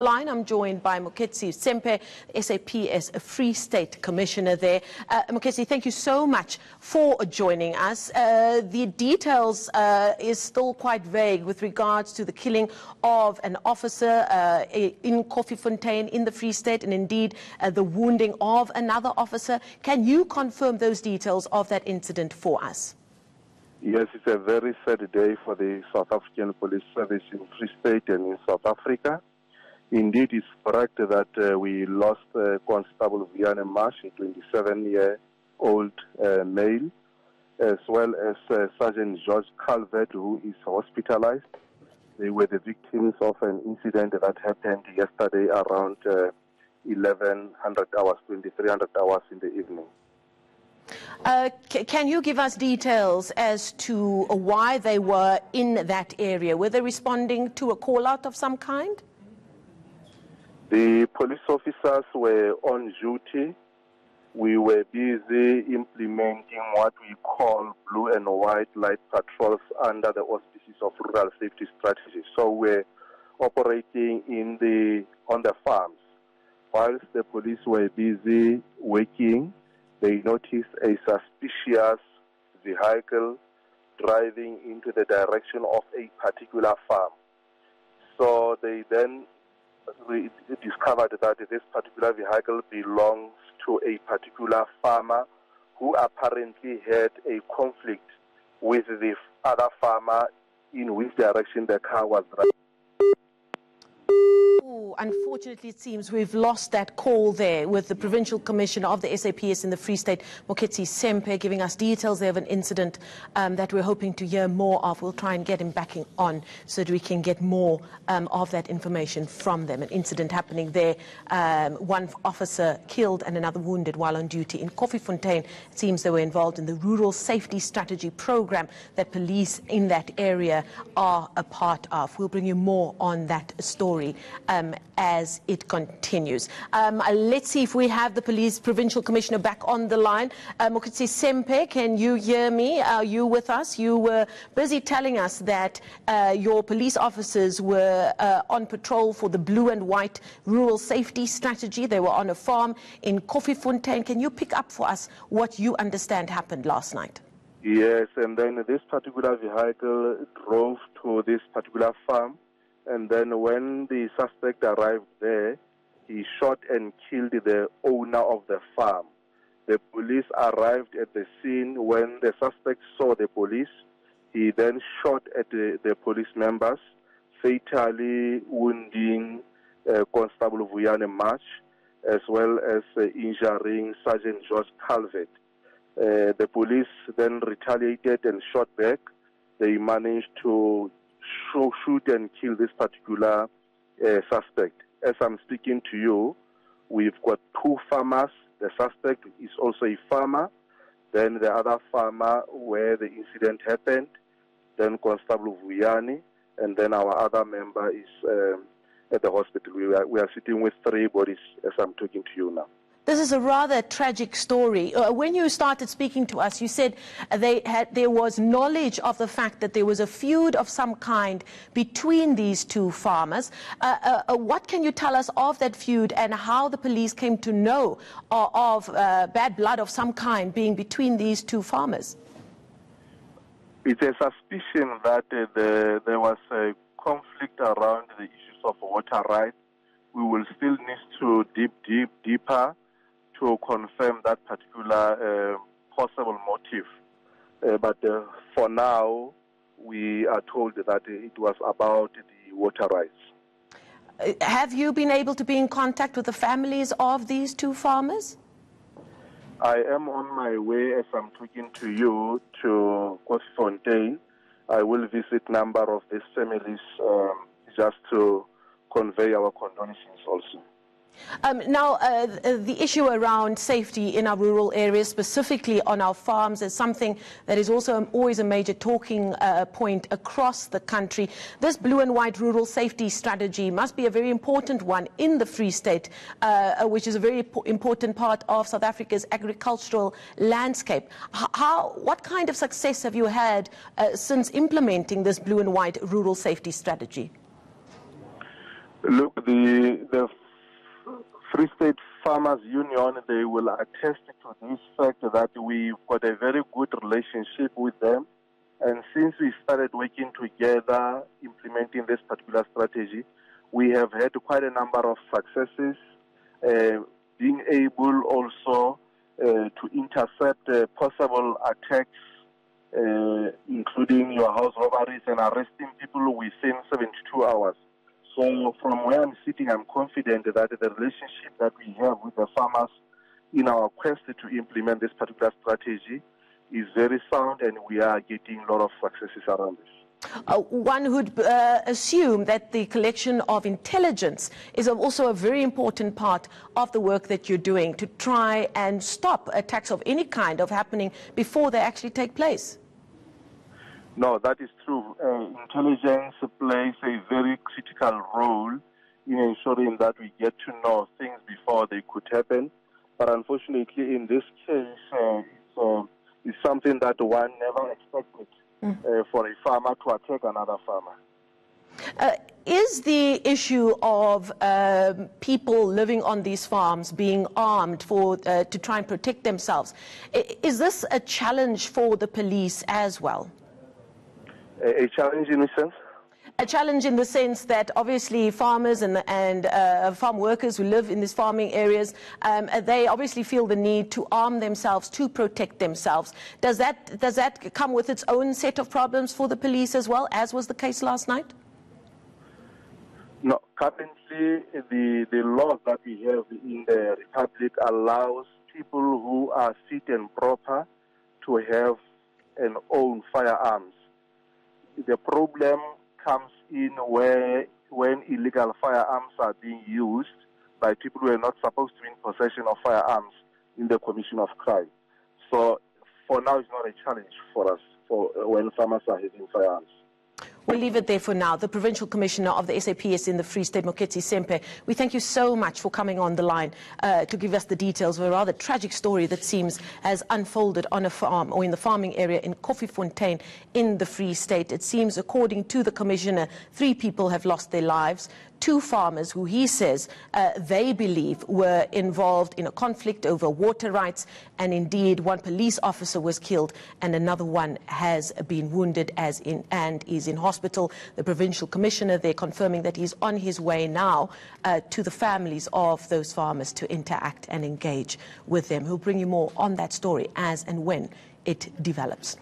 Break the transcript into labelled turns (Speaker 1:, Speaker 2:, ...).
Speaker 1: Line. I'm joined by Moketsi Sempe, SAPS Free State Commissioner there. Moketsi, thank you so much for joining us. The details is still quite vague with regards to the killing of an officer in Koffiefontein in the Free State, and indeed the wounding of another officer. Can you confirm those details of that incident for us?
Speaker 2: Yes, it's a very sad day for the South African Police Service in Free State and in South Africa. Indeed, it's correct that we lost Constable Viane Marsh, a 27-year-old male, as well as Sergeant George Calvert, who is hospitalized. They were the victims of an incident that happened yesterday around 1100 hours, 2300 hours in the evening.
Speaker 1: Can you give us details as to why they were in that area? Were they responding to a call-out of some kind?
Speaker 2: The police officers were on duty. We were busy implementing what we call blue and white light patrols under the auspices of rural safety strategy. So we're operating on the farms. Whilst the police were busy working, they noticed a suspicious vehicle driving into the direction of a particular farm. So they then discovered that this particular vehicle belongs to a particular farmer who apparently had a conflict with the other farmer in which direction the car was driving.
Speaker 1: Unfortunately, it seems we've lost that call there with the Provincial Commissioner of the SAPS in the Free State, Moketsi Sempe, giving us details there of an incident that we're hoping to hear more of. We'll try and get him back on so that we can get more of that information from them. An incident happening there, one officer killed and another wounded while on duty in Koffiefontein. It seems they were involved in the Rural Safety Strategy program that police in that area are a part of. We'll bring you more on that story as it continues. Let's see if we have the Police Provincial Commissioner back on the line. Moketsi Sempe, can you hear me? Are you with us? You were busy telling us that your police officers were on patrol for the blue and white rural safety strategy. They were on a farm in Koffiefontein. Can you pick up for us what you understand happened last night?
Speaker 2: Yes, and then this particular vehicle drove to this particular farm. And then when the suspect arrived there, he shot and killed the owner of the farm. The police arrived at the scene. When the suspect saw the police, he then shot at the police members, fatally wounding Constable Viane Marsh, as well as injuring Sergeant George Calvert. The police then retaliated and shot back. They managed to shoot and kill this particular suspect. As I'm speaking to you, we've got two farmers. The suspect is also a farmer. Then the other farmer where the incident happened. Then Constable Viane, and then our other member is at the hospital. We are sitting with three bodies as I'm talking to you now.
Speaker 1: This is a rather tragic story. When you started speaking to us, you said there was knowledge of the fact that there was a feud of some kind between these two farmers. What can you tell us of that feud and how the police came to know of bad blood of some kind being between these two farmers?
Speaker 2: It's a suspicion that there was a conflict around the issues of water rights. We will still need to dig deeper to confirm that particular possible motive. But for now, we are told that it was about the water rights.
Speaker 1: Have you been able to be in contact with the families of these two farmers?
Speaker 2: I am on my way as I'm talking to you to Koffiefontein. I will visit a number of these families just to convey our condolences also.
Speaker 1: Now, the issue around safety in our rural areas, specifically on our farms, is something that is also always a major talking point across the country. This blue and white rural safety strategy must be a very important one in the Free State, which is a very important part of South Africa's agricultural landscape. What kind of success have you had since implementing this blue and white rural safety strategy?
Speaker 2: Look, the Free State Farmers Union, they will attest to this fact that we've got a very good relationship with them. And since we started working together, implementing this particular strategy, we have had quite a number of successes, being able also to intercept possible attacks, including your house robberies, and arresting people within 72 hours. So from where I'm sitting, I'm confident that the relationship that we have with the farmers in our quest to implement this particular strategy is very sound, and we are getting a lot of successes around this.
Speaker 1: One would assume that the collection of intelligence is also a very important part of the work that you're doing to try and stop attacks of any kind of happening before they actually take place.
Speaker 2: No, that is true. Intelligence plays a very critical role in ensuring that we get to know things before they could happen. But unfortunately, in this case, it's something that one never expected for a farmer to attack another farmer.
Speaker 1: Is the issue of people living on these farms being armed to try and protect themselves, is this a challenge for the police as well?
Speaker 2: A challenge in which sense?
Speaker 1: A challenge in the sense that obviously farmers and farm workers who live in these farming areas, they obviously feel the need to arm themselves to protect themselves. Does that come with its own set of problems for the police as well, as was the case last night?
Speaker 2: No, currently the law that we have in the Republic allows people who are fit and proper to have and own firearms. The problem comes in when illegal firearms are being used by people who are not supposed to be in possession of firearms in the commission of crime. So for now, it's not a challenge for us when farmers are having firearms.
Speaker 1: We'll leave it there for now. The Provincial Commissioner of the SAPS in the Free State, Moketsi Sempe, we thank you so much for coming on the line to give us the details of a rather tragic story that seems has unfolded on a farm or in the farming area in Koffiefontein in the Free State. It seems, according to the Commissioner, 3 people have lost their lives. 2 farmers who he says they believe were involved in a conflict over water rights, and indeed 1 police officer was killed and another one has been wounded and is in hospital. The Provincial Commissioner there confirming that he's on his way now to the families of those farmers to interact and engage with them. He'll bring you more on that story as and when it develops.